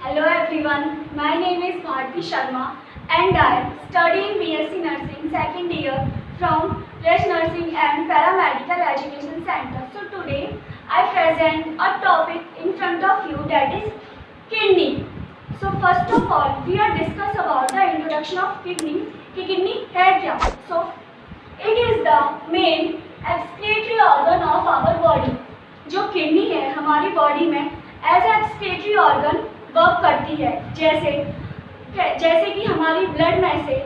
Hello everyone, my name is Bharti Sharma and I am studying BSc Nursing second year from Fresh Nursing and Paramedical Education Center. So today I present a topic in front of you, that is kidney. So first of all we are discuss about the introduction of kidney. कि kidney है क्या? So it is the main excretory organ of our body. जो kidney है हमारी body में as excretory organ work करती है, जैसे कि हमारी ब्लड में से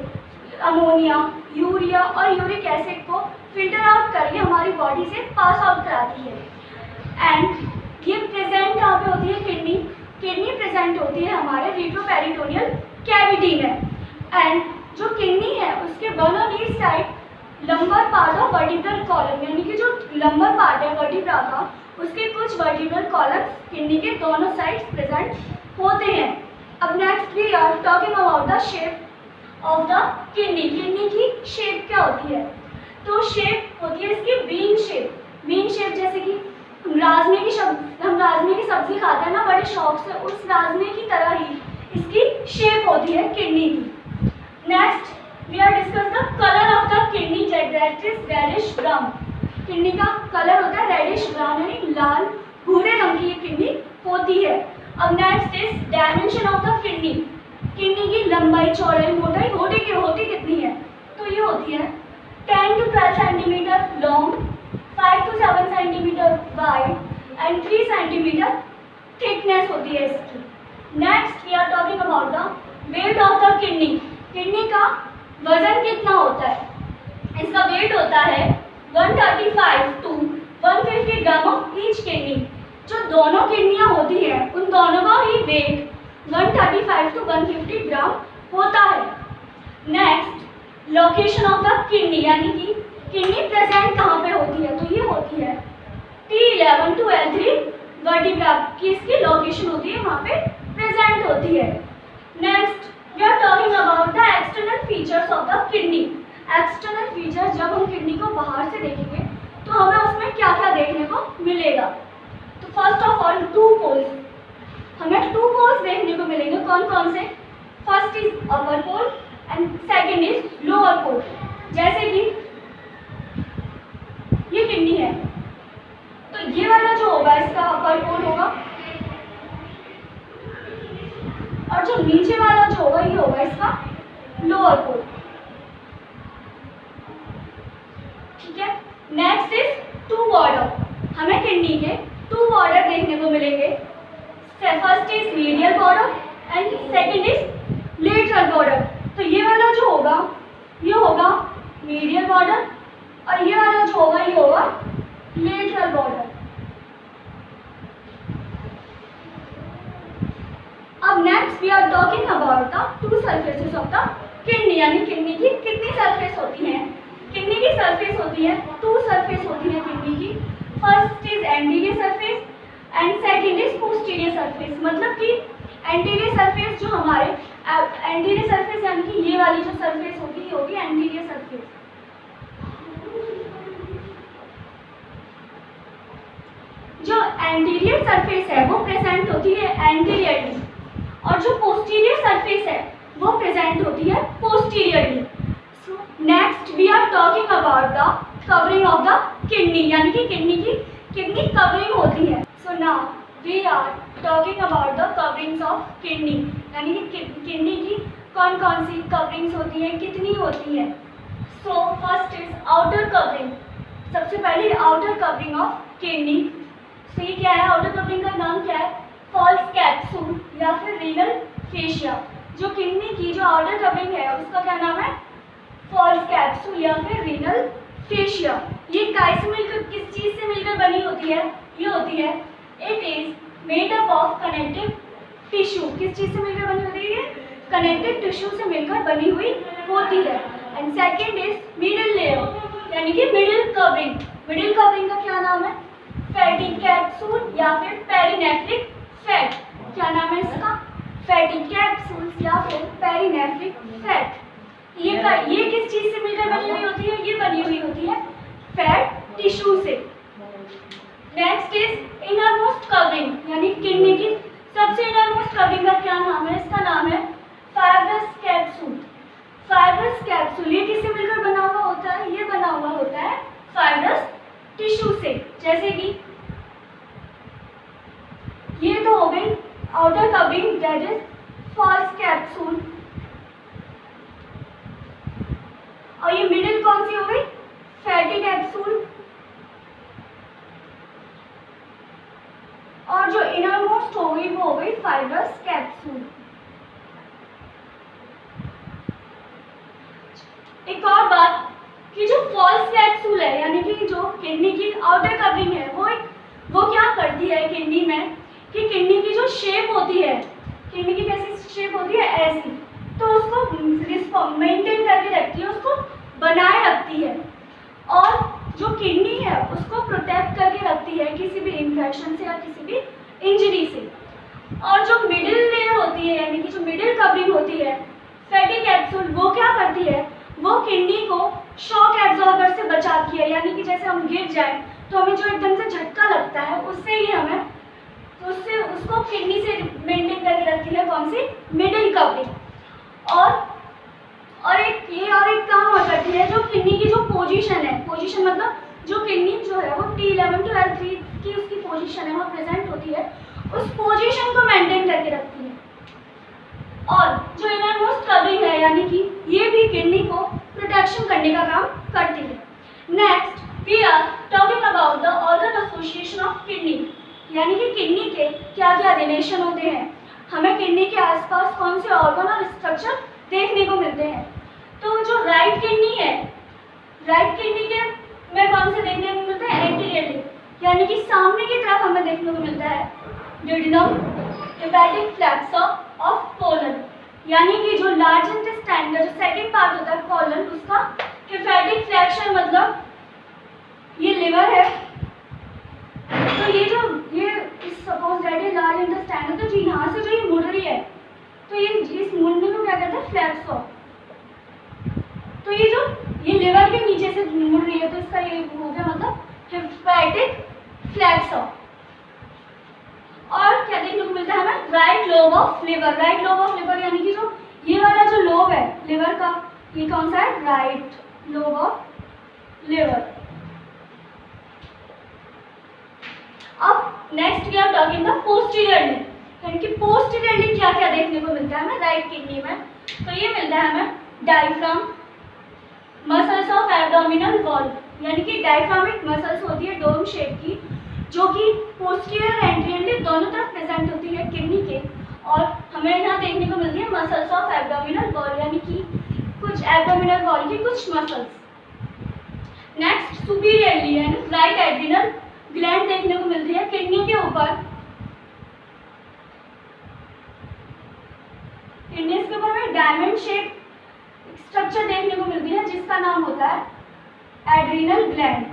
अमोनिया, यूरिया और यूरिक एसिड को फिल्टर आउट करके हमारी बॉडी से पास आउट कराती है। एंड ये प्रेजेंट कहाँ पे होती है? किडनी प्रेजेंट होती है हमारे रेट्रोपेरिटोनियल कैविटी में। एंड जो किडनी है उसके one on each side lumbar part of vertebral column, यानी कि जो लंबर पार्ट है वर्टिब्रा का, उसके कुछ वर्टिब्रल कॉलम्स किडनी के दोनों साइड्स प्रेजेंट होते हैं। अब next we are talking about the shape of the kidney. Kidney की शेप क्या होती है? तो शेप होती है इसकी बीन शेप। जैसे कि हम राजमे की सब्जी खाते हैं ना बड़े शौक से, उस राजमे की तरह ही इसकी शेप होती है किडनी की। Next we are discuss the colour of the kidney, that is reddish brown. Kidney का कलर होता है रेडिश ब्राउन, यानी लाल भूरे रंग की ये किडनी होती है। अब next is dimension of the kidney. Kidney की लंबाई, चौड़ाई, मोटाई होती कितनी है? तो ये होती है 10 to 12 centimetre long, 5 to 7 centimetre wide and 3 centimetre thickness होती है इसकी। Next we are talking about the weight of the kidney. Kidney का वजन कितना होता है? इसका वेट होता है 135 to 150 gram of each kidney. जो दोनों किडनियां होती है उन दोनों का ही वेट 135 to 150 ग्राम होता है। Next location of the kidney, यानी कि किडनी प्रेजेंट कहाँ पे होती है? तो ये होती है T11 to L3 वर्टिब्रा की इसकी लोकेशन होती है, वहाँ पे प्रेजेंट होती है। Next we are talking about the external features of the kidney. External feature, जब हम किडनी को बाहर से देखेंगे तो हमें उसमें क्या क्या देखने को मिलेगा? तो फर्स्ट ऑफ ऑल हमें टू पोल्स देखने को मिलेंगे। कौन कौन से? First is upper pole and second is lower pole. जैसे कि ये किडनी है तो ये वाला जो होगा इसका अपर पोल होगा, और जो नीचे वाला जो होगा ये होगा इसका लोअर पोल। ठीक है। Next is two border. हमें किडनी के टू बॉर्डर देखने को मिलेंगे। First is medial border and second is lateral border. तो ये वाला जो होगा ये होगा मीडियल बॉर्डर, और ये वाला जो होगा ये होगा लेटरल बॉर्डर। अब next we are talking about the two surfaces of the kidney, यानी किडनी की कितनी सरफेस होती है? किडनी की सरफेस होती है, टू सरफेस होती है किडनी की। First is anterior surface and second is posterior surface. मतलब कि एंटीरियर सरफेस जो हमारे एंटीरियर सरफेस, यानी कि ये वाली जो सरफेस होगी ये होगी एंटीरियर सरफेस। जो एंटीरियर सरफेस है वो प्रेजेंट होती है एंटीरियरली, और जो पोस्टीरियर सरफेस है वो प्रेजेंट होती है posteriorly. Next we are talking about the covering of the kidney, यानी कि किडनी कवरिंग होती है। So now we are talking about the coverings of kidney, यानी कि किडनी की कौन कौन सी कवरिंग्स होती हैं, कितनी होती है। So first is outer covering. सबसे पहले आउटर कवरिंग ऑफ किडनी। सो ये क्या है? आउटर कवरिंग का नाम क्या है? फॉल्स कैप्सूल या फिर रीनल फेशिया। जो किडनी की जो आउटर कवरिंग है उसका क्या नाम है? फॉल्स कैप्सूल या फिर रीनल फेशिया। ये कैसे मिलकर, किस चीज से मिलकर बनी होती है? ये होती है it is made up of connective tissue. किस चीज से मिलकर बनी होती है? कनेक्टिव टिश्यू से मिलकर बनी हुई होती है। And second is middle layer, यानी कि मिडिल कवरिंग। मिडिल कवरिंग का क्या नाम है? फैटी कैप्सूल या फिर पेरिनेफ्रिक फैट। क्या नाम है इसका? फैटी कैप्सूल या फिर पेरिनेफ्रिक फैट। ये किस चीज से मिलकर बनी हुई होती है? ये बनी हुई होती है फैट टिश्यू से। नेक्स्ट इज इनरमोस्ट कवरिंग, यानी किडनी की सबसे इनरमोस्ट कवरिंग का क्या नाम है? इसका नाम है फाइब्रस कैप्सूल। फाइब्रस कैप्सूल ये किससे मिलकर बना हुआ होता है? ये बना हुआ होता है फाइब्रस टिश्यू से। जैसे कि ये तो हो गई outer covering, that is false capsule, और ये मिडिल कौन सी हो गई? फैटी कैप्सूल, और जो इनरमोस्ट हो गई वो हो गई फाइब्रस कैप्सूल। एक और बात कि जो फॉल्स कैप्सूल है यानी कि जो किडनी की आउटर कवरिंग है वो क्या करती है किडनी में कि किडनी की जो शेप होती है, किडनी की कैसी शेप होती है? ऐसी, तो उसको मेंटेन करके रखती है, उसको बनाए रखती है, और जो किडनी है उसको प्रोटेक्ट करके रखती है किसी भी इन्फेक्शन से या किसी भी इंजरी से। और जो मिडिल लेयर होती है यानी कि जो मिडिल कवरिंग होती है फैटी कैप्सूल, वो क्या करती है? वो किडनी को शॉक एब्जॉर्बर से बचाती है, यानी कि जैसे हम गिर जाए तो हमें जो एकदम से झटका लगता है उससे ही हमें उसको किडनी से मेंटेन करके रखती है कौन सी? Middle covering. और एक काम और करती है, जो किडनी की जो पोजीशन है, पोजीशन मतलब जो किडनी जो है वो T11 to L3 की उसकी पोजीशन है, वहाँ प्रेजेंट होती है, उस पोजीशन को मेंटेन करके रखती है। और जो इनरमोस्ट कवरिंग है यानी कि ये भी किडनी को प्रोटेक्शन करने का काम करती है। Next we are talking about the organ association of kidney, यानी कि किडनी के क्या क्या रिलेशन होते हैं, हमें किडनी के आसपास कौन से ऑर्गन और स्ट्रक्चर देखने को मिलते हैं। तो जो राइट किडनी है, राइट किडनी के में कौन से देखने को मिलते हैं? एंटीरियरली, यानी कि सामने की तरफ हमें देखने को मिलता है ड्यूडेनम हेपेटिक फ्लैक्सा ऑफ कोलन, यानी कि जो लार्ज इंटेस्टाइन का जो सेकंड पार्ट होता है कोलन, उसका हेपेटिक फ्लैक्शन मतलब ये लिवर है। तो ये सपोज दैट ये लार्ज इंटेस्टाइन है, तो जो यहाँ से जो ये मुड़ रही है तो ये इस मुड़ने को क्या कहते हैं? Flex of. तो ये लिवर के नीचे से मुड़ रही है तो इसका ये हो गया मतलब हेपेटिक फ्लैक्स ऑफ। और क्या देखने को मिलता है हमें? Right lobe of liver. Right lobe of liver यानी कि जो ये वाला जो लोब है लिवर का, ये कौन सा है? Right lobe of liver. अब next we are talking the posteriorly, यानी कि पोस्टीरियरली क्या क्या देखने को मिलता है हमें राइट किडनी में? तो ये मिलता है हमें diaphragm, muscles of abdominal wall, यानी कि डायफ्रामिक मसल्स होती है डोम शेप की, जो कि पोस्टीरियर एंटीरियरली दोनों तरफ प्रेजेंट होती है किडनी के, और हमें यहाँ देखने को मिलती है मसल्स ऑफ एब्डोमिनल वॉल, यानी कि कुछ एब्डोमिनल वॉल की कुछ मसल्स। नेक्स्ट सुपीरियरली यानी राइट एड्रिनल ग्लैंड देखने को मिलती है किडनी के ऊपर, किडनी के ऊपर में डायमंड शेप स्ट्रक्चर देखने को मिलती है जिसका नाम होता है एड्रिनल ग्लैंड।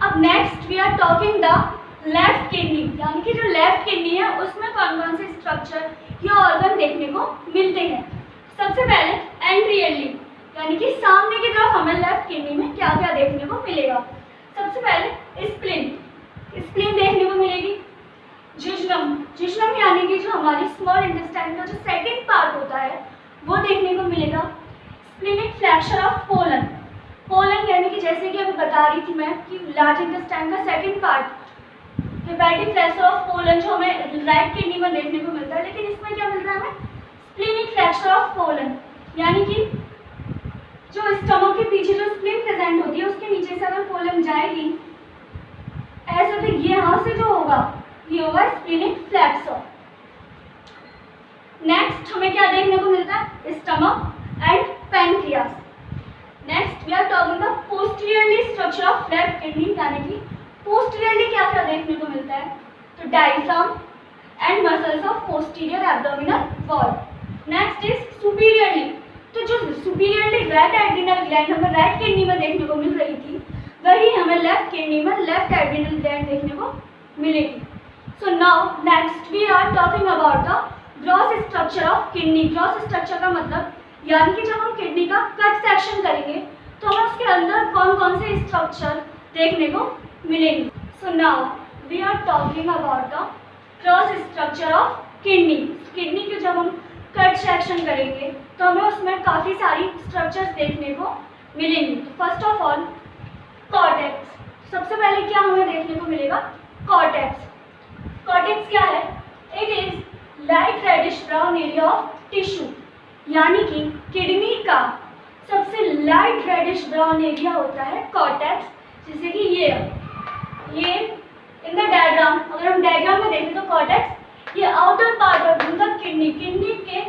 अब next we are talking the left kidney, यानी कि जो लेफ्ट किडनी है उसमें कौन कौन से स्ट्रक्चर या ऑर्गन देखने को मिलते हैं। सबसे पहले एंटीरियरली, यानी कि सामने की तरफ हमें लेफ्ट किडनी में क्या क्या देखने को मिलेगा। सबसे पहले स्प्लीन, स्प्लीन देखने को मिलेगी। जिज्नम, जिज्नम यानी कि जो हमारी स्मॉल इंटेस्टाइन का जो सेकंड पार्ट होता है वो देखने को मिलेगा। Splenic flexure of colon, colon यानी कि जैसे कि अभी बता रही थी मैं कि लार्ज इंटेस्टाइन का second part hepatic flexure of colon जो हमें राइट किडनी में देखने को मिलता है, लेकिन इसमें क्या मिलता है हमें? स्प्लीनिक फ्लैक्चर ऑफ कोलन, यानी कि जो स्टमक के पीछे जो स्प्लीन प्रेजेंट होती है उसके नीचे से अगर कोलन जाएगी ऐसे, तो ये यहाँ से जो होगा ये होगा स्प्लीनिक फ्लैक्चर। नेक्स्ट हमें क्या देखने को मिलता है? Stomach and pancreas. Next we are talking the posteriorly structure of left kidney, यानी कि पोस्टीरियरली क्या क्या देखने को मिलता है? तो diaphragm and muscles of posterior abdominal wall. Next is superiorly, तो जो सुपीरियरली राइट एड्रिनल ग्लैंड हमें राइट किडनी में देखने को मिल रही थी वही हमें लेफ्ट किडनी में लेफ्ट एड्रिनल ग्लैंड देखने को मिलेगी। So now next we are talking about the gross structure of kidney. Gross structure का मतलब यानी कि जब हम किडनी का कट सेक्शन करेंगे तो हमें उसके अंदर कौन कौन से स्ट्रक्चर देखने को मिलेंगी। So now we are talking about the cross structure of kidney. Kidney के जब हम कट सेक्शन करेंगे तो हमें उसमें काफ़ी सारी स्ट्रक्चर्स देखने को मिलेंगी। तो फर्स्ट ऑफ ऑल कॉर्टेक्स। सबसे पहले क्या हमें देखने को मिलेगा? कॉर्टेक्स। कॉर्टेक्स क्या है? It is light reddish brown area of tissue, यानी कि किडनी का सबसे लाइट रेडिश ब्राउन एरिया होता है कॉर्टेक्स। जैसे कि ये इन द डायग्राम, अगर हम डायग्राम में देखें तो कॉर्टेक्स ये outer part of the kidney के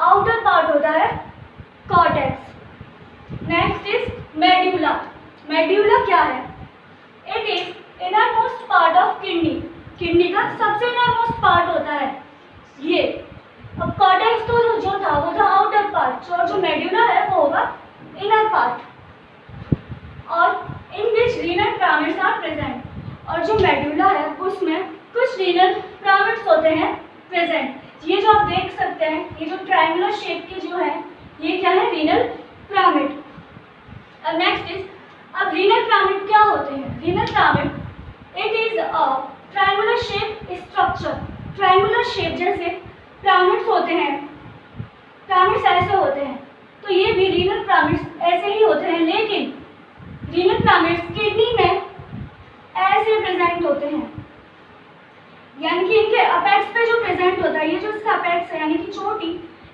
आउटर पार्ट होता है cortex. Next is medulla. Medulla क्या है? It is innermost part of kidney का सबसे इनरमोस्ट पार्ट होता है ये। अब कॉर्टेक्स तो जो था वो था आउटर पार्ट, और जो मेड्यूला है वो होगा इनर पार्ट। और इन विच रीनल पिरामिड्स आर प्रेजेंट, और जो मेड्यूला है उसमें कुछ रीनल पिरामिड्स होते हैं प्रेजेंट। ये जो आप देख सकते हैं, ये जो ट्रायंगुलर शेप के जो है ये क्या है? Renal pyramid. अब नेक्स्ट इज, अब रीनल पिरामिड क्या होते हैं? Renal pyramid it is a triangular shape structure. Triangular shape जैसे पिरामिड्स होते हैं, पिरामिड्स ऐसे होते हैं, तो ये भी रीनल पिरामिड्स ऐसे ही होते हैं, लेकिन रीनल पिरामिड्स किडनी में ऐसे प्रेजेंट होते हैं, यानी कि इनके अपेक्स पे जो प्रेजेंट होता है, ये जो इसका अपेक्स है यानी कि चोटी,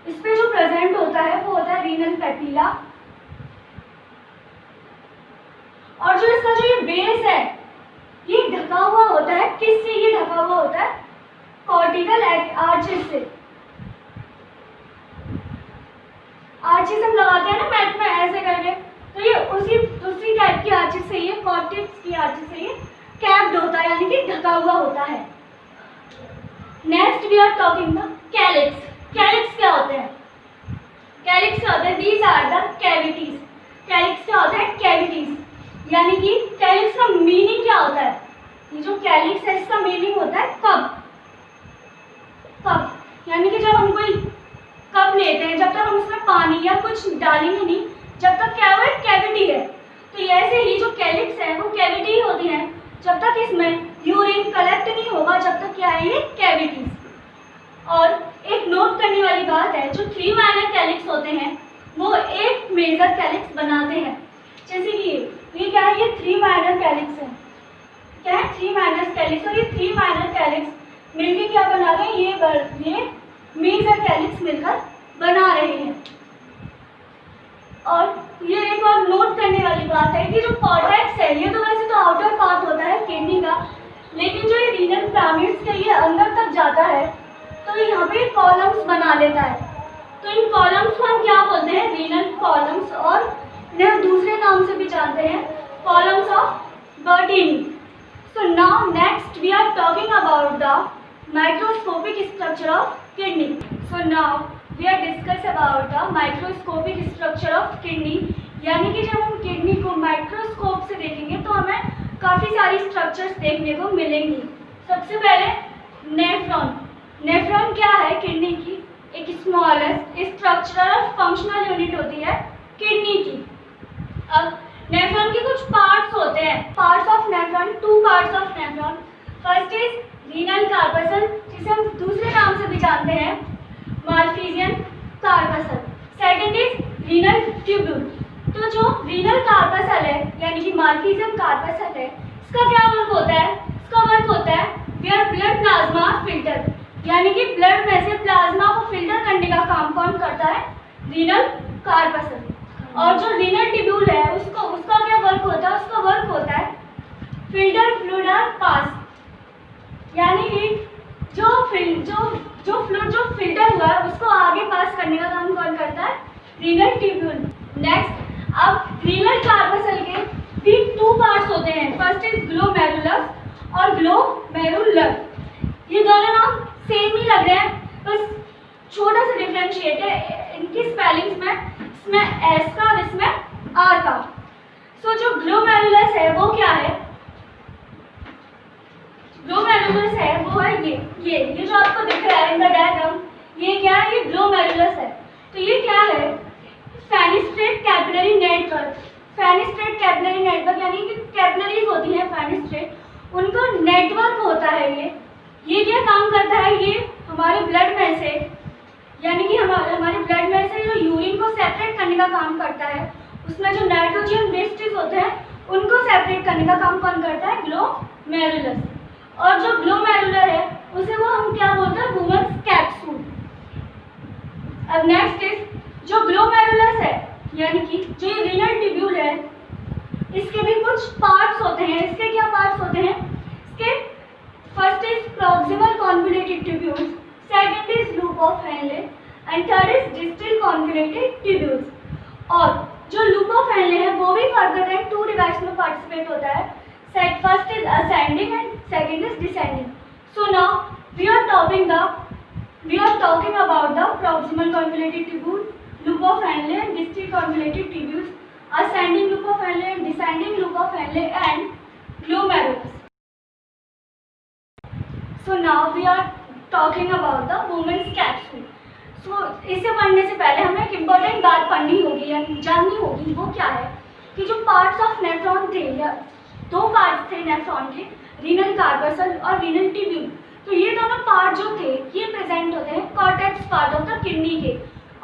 इस पे जो प्रेजेंट होता है वो होता है रीनल पेपिला। और जो इसका जो ये बेस है ये ढका हुआ होता है, किससे ये ढका हुआ होता है? कॉर्टिकल आर्चेस से। आर्चेस हम लगाते हैं ना मैथ में ऐसे करके, तो ये उसी टाइप की आर्चेस से, ये कॉर्टेक्स की आर्चेस से ये कैप्ड होता है, यानी कि ढका हुआ होता है। Next we are talking the calyx. Calyx क्या होते हैं? कैलिक्स क्या होते हैं? These are the cavities. Calyx क्या होता है? कैविटीज, यानी कि कैलिक्स का मीनिंग क्या होता है? ये जो कैलिक्स है इसका मीनिंग होता है कप। कप यानी कि जब हम कोई कप लेते हैं, जब तक हम उसमें पानी या कुछ डालेंगे नहीं, जब तक क्या हुआ? कैविटी है। तो ऐसे ही जो कैलिक्स है वो कैविटी होती है, जब तक इसमें यूरिन कलेक्ट नहीं होगा जब तक क्या है? ये कैविटीज। और एक नोट करने वाली बात है, जो 3 माइनर कैलिक्स होते हैं वो एक मेजर कैलिक्स बनाते हैं। जैसे कि ये क्या है? ये 3 माइनर कैलिक्स है। क्या है? 3 माइनर कैलिक्स। और ये 3 माइनर कैलिक्स मिलके क्या बना रहे हैं? ये मेजर कैलिक्स मिलकर बना रहे हैं। और ये एक और नोट करने वाली बात है कि जो कॉर्टेक्स है ये तो वैसे तो आउटर पार्ट होता है किडनी का, लेकिन जो ये रीनल पिरामिड्स के ये अंदर तक जाता है तो यहाँ पे कॉलम्स बना लेता है। तो इन कॉलम्स को हम क्या बोलते हैं? रीनल कॉलम्स, और इन्हें हम दूसरे नाम से भी जानते हैं, columns of Bertini. So now next we are talking about the microscopic structure of kidney. So now we are discuss about the microscopic structure of kidney, यानी कि जब हम किडनी को माइक्रोस्कोप से देखेंगे तो हमें काफ़ी सारी स्ट्रक्चर्स देखने को मिलेंगी। सबसे पहले नेफ्रॉन। नेफ्रॉन क्या है? किडनी की एक स्मॉलेस्ट स्ट्रक्चरल फंक्शनल यूनिट होती है किडनी की। अब नेफ्रॉन के कुछ पार्ट्स होते हैं। Parts of nephron, 2 parts of nephron. First is renal corpuscle, जिसे हम दूसरे नाम से भी जानते हैं Malpighian corpuscle. Second is renal tubule. तो जो रीनल कार्पसल है यानी कि मालफिजियन कार्पसल है, इसका क्या वर्क होता है? इसका वर्क होता है वेयर ब्लड प्लाज्मा फिल्टर, यानी कि ब्लड में से प्लाज्मा को फिल्टर करने का काम कौन करता है? Renal corpuscle. और जो रीनल ट्यूब्यूल है उसका क्या वर्क होता है? उसका वर्क होता है फिल्टर फ्लूइड पास, यानी कि जो फ्लूइड जो फिल्टर हुआ है उसको आगे पास करने का काम कौन करता है? Renal tubule. नेक्स्ट, अब रीनल कार्पसल के भी 2 पार्ट्स होते हैं। फर्स्ट इज ग्लोमेरुलस और ग्लोमेरुलर। ये दोनों नाम सेम ही लग रहे हैं, बस छोटा सा डिफरेंशिएट है इनकी स्पेलिंग्स में, इसमें एस का और इसमें आर का। सो जो ग्लोमेरुलस है वो क्या है? ग्लोमेरुलस है वो है ये जो आपको दिख रहा है इन द डायग्राम, ये क्या है? ये ग्लोमेरुलस है। तो ये क्या है? फेनिस्ट्रेट कैपिलरी नेटवर्क। फेनिस्ट्रेट कैपिलरी नेटवर्क, यानी कि कैपिलरीज होती हैं फेनेस्ट्रेट, उनका नेटवर्क होता है ये क्या काम करता है, ये हमारे ब्लड में से, यानी कि हमारे ब्लड में से जो यूरिन को सेपरेट करने का काम करता है, उसमें जो नाइट्रोजन वेस्टेज होते हैं उनको सेपरेट करने का काम कौन करता है, ग्लोमेरुलस। और जो ग्लोमेरुलर है उसे वो हम क्या बोलते हैं, वुमेन्स कैप्सूल। अब नेक्स्ट इज जो ग्लोमेरुलस है, यानी कि जो ये रीनल ट्यूब्यूल है, इसके भी कुछ पार्ट्स होते हैं। इसके क्या पार्ट्स होते हैं, इसके first is proximal convoluted tubules, second is loop of Henley and third is distal convoluted tubules. और जो लूप ऑफ हेनले है वो भी फर्दर देन 2 डिवाइस में पार्टिसिपेट होता है। First is ascending and second is descending. So now we are talking about the proximal convoluted tubule, loop of Henle and distal convoluted tubules, ascending loop of Henle and descending loop of Henle and glomerulus. So now we are talking about the women's capsule. So इसे पढ़ने से पहले हमें एक important बात पढ़नी होगी या जाननी होगी, वो क्या है कि जो पार्ट्स ऑफ नेफ्रॉन थे, या 2 पार्ट्स थे नेफ्रॉन के, रीनल कार्बसल और रीनल ट्यूब्यूल। तो ये दोनों पार्ट जो थे ये प्रेजेंट होते हैं cortex part of the kidney के।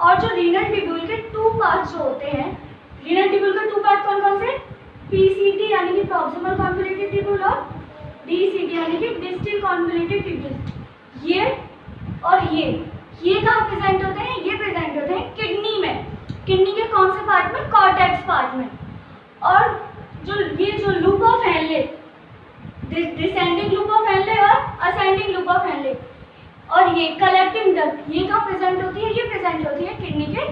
और जो रीनल ट्यूब्यूल के 2 पार्ट्स जो होते हैं, रीनल ट्यूब्यूल के 2 पार्ट कौन कौन से, पीसीटी यानी कि प्रॉक्सिमल कॉन्वोल्यूटेड ट्यूब्यूल और डीसीटी यानी कि डिस्टल कॉन्वोल्यूटेड ट्यूब्यूल। ये और ये कहाँ प्रेजेंट होते हैं, ये प्रेजेंट होते हैं किडनी में। किडनी के कौन से पार्ट में, कॉर्टेक्स पार्ट में। और जो loop of Henley, descending loop of Henley और असेंडिंग लूप ऑफ हेनले, और ये कलेक्टिंग डक्ट, ये कहाँ प्रेजेंट होती है, ये प्रेजेंट होती है किडनी के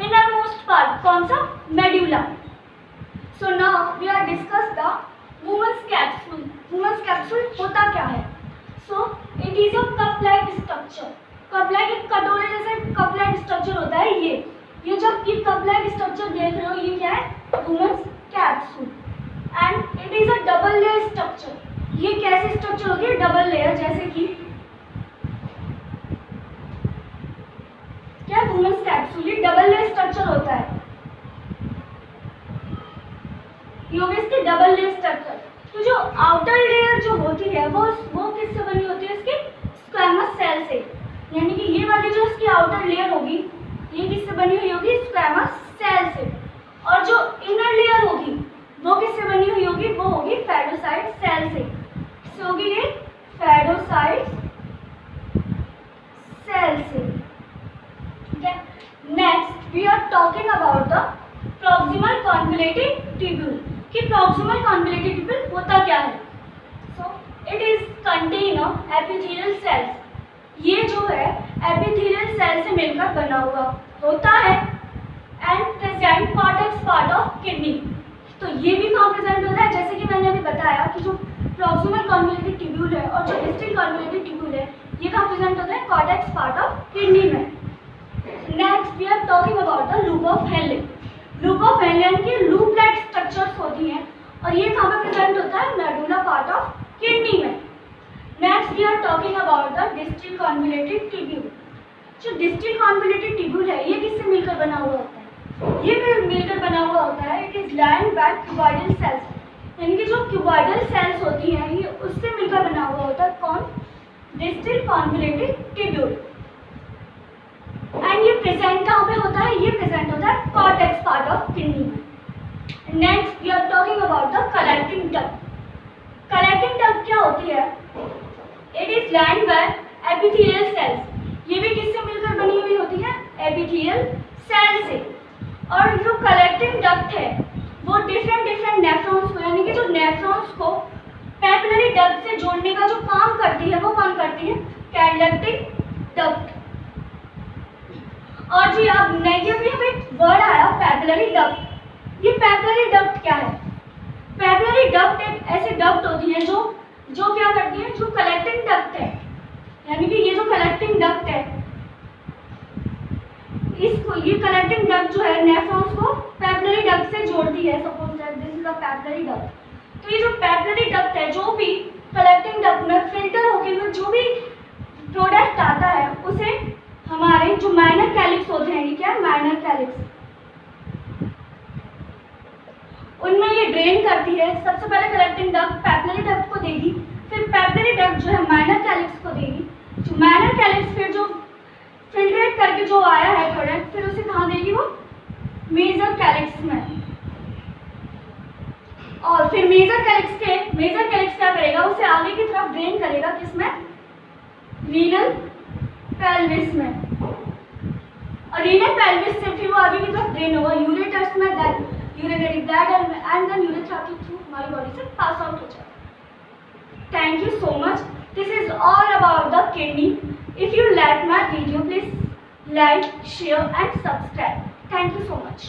इनर मोस्ट पार्ट, कौन सा, medulla. So now we are discuss the Bowman's capsule. Bowman's capsule होता क्या है, so it is a cup like structure. Cup like, एक कटोरे जैसे कप लाइक स्ट्रक्चर होता है ये जब ये कप लाइक स्ट्रक्चर देख रहे हो, ये क्या है, Bowman's capsule. And it is a double layer structure. ये कैसी स्ट्रक्चर होती है, डबल लेयर, जैसे कि क्या, वुमेन्स कैप्सूल ये डबल लेयर स्ट्रक्चर होता है, ये होगी इसकी डबल लेयर स्ट्रक्चर। तो जो आउटर लेयर जो होती है वो किससे बनी होती है, इसके स्क्वैमस सेल से, यानी कि ये वाली जो इसकी आउटर लेयर होगी ये किससे बनी हुई होगी, स्क्वैमस सेल से। और जो इनर लेयर होगी वो किससे बनी हुई होगी, वो होगी फेगोसाइट सेल से। होगी ये फेगोसाइट सेल से, ठीक है। Next we are talking about the proximal convoluted tubule, कि प्रॉक्सिमल कॉन्वोल्यूटेड ट्यूब्यूल होता क्या है। So it is contain of epithelial cells. ये जो है एपिथेलियल सेल से मिलकर बना हुआ होता है and present cortex part of kidney. तो ये भी कहाँ प्रेजेंट होता है, जैसे कि मैंने अभी बताया कि जो प्रॉक्सिमल कॉन्वोल्यूटेड ट्यूब्यूल है और जो डिस्टल कॉन्वोल्यूटेड ट्यूब्यूल है ये कहाँ प्रेजेंट होता है, कॉर्टेक्स पार्ट ऑफ किडनी में। Next we are talking about the loop of Henle. Loop of Henle यानी कि लूप लाइक स्ट्रक्चर्स होती हैं और ये कहाँ पे प्रेजेंट होता है, मेडुला पार्ट ऑफ किडनी में। Next we are talking about the distal convoluted tubule. जो डिस्टल कॉन्वोल्यूटेड ट्यूब्यूल है ये किससे मिलकर बना हुआ होता है, ये मिलकर बना हुआ होता है, it is line by cuboidal cells, यानी कि जो क्यूबॉइडल सेल्स होती हैं ये उससे मिलकर बना हुआ होता है, कौन, डिस्टल कॉन्वोल्यूटेड ट्यूब्यूल। एंड ये प्रेजेंट कहाँ पे होता है, ये प्रेजेंट होता है कॉर्टेक्स पार्ट ऑफ किडनी में। Next we are talking about the collecting duct. Collecting duct क्या होती है, it is line by epithelial cells. ये भी किससे मिलकर बनी हुई होती है, एपिथेलियल सेल से। और जो कलेक्टिंग डक्ट है वो डिफरेंट नेफ्रॉन्स को, यानी कि जो नेफ्रॉन्स को पैपिलरी डक्ट से जोड़ने का जो काम करती है वो कौन करती है, कलेक्टिंग डक्ट। और जी अब नेगेटिव एक वर्ड आया पैपिलरी डक्ट। ये पैपिलरी डक्ट क्या है, पैपिलरी डक्ट एक ऐसी डक्ट होती है जो क्या करती है, जो कलेक्टिंग डक्ट है, यानी कि ये जो कलेक्टिंग डक्ट है इसको, ये कलेक्टिंग डक्ट जो है नेफ्रॉन्स को पैपिलरी डक्ट से जोड़ती है। Suppose that this is a papillary duct. तो ये जो पैपिलरी डक्ट है जो भी कलेक्टिंग डक्ट में फिल्टर होकर जो भी प्रोडक्ट आता है उसे हमारे जो माइनर कैलिक्स होते हैं, ये क्या है, माइनर कैलिक्स, उनमें ये ड्रेन करती है। सबसे पहले कलेक्टिंग डक्ट पैपिलरी डक्ट को देगी, फिर पैपिलरी डक्ट जो है माइनर कैलिक्स को देगी, जो माइनर कैलिक्स फिर जो फिल्ट्रेट करके जो आया है प्रोडक्ट फिर उसे कहाँ देगी वो मेजर कैलिक्स में। और फिर मेजर कैलिक्स क्या करेगा, उसे आगे की तरफ ड्रेन करेगा, किसमें, रीनल पेल्विस में। और रीनल पेल्विस से फिर वो आगे की तरफ ड्रेन होगा यूरेटर्स में, देन यूरिनरी ब्लैडर में, एंड देन यूरेथ्रा के थ्रू हमारी बॉडी से पास आउट हो जाएगा। Thank you so much. This is all about the kidney. If you like my video please like, share and subscribe. Thank you so much.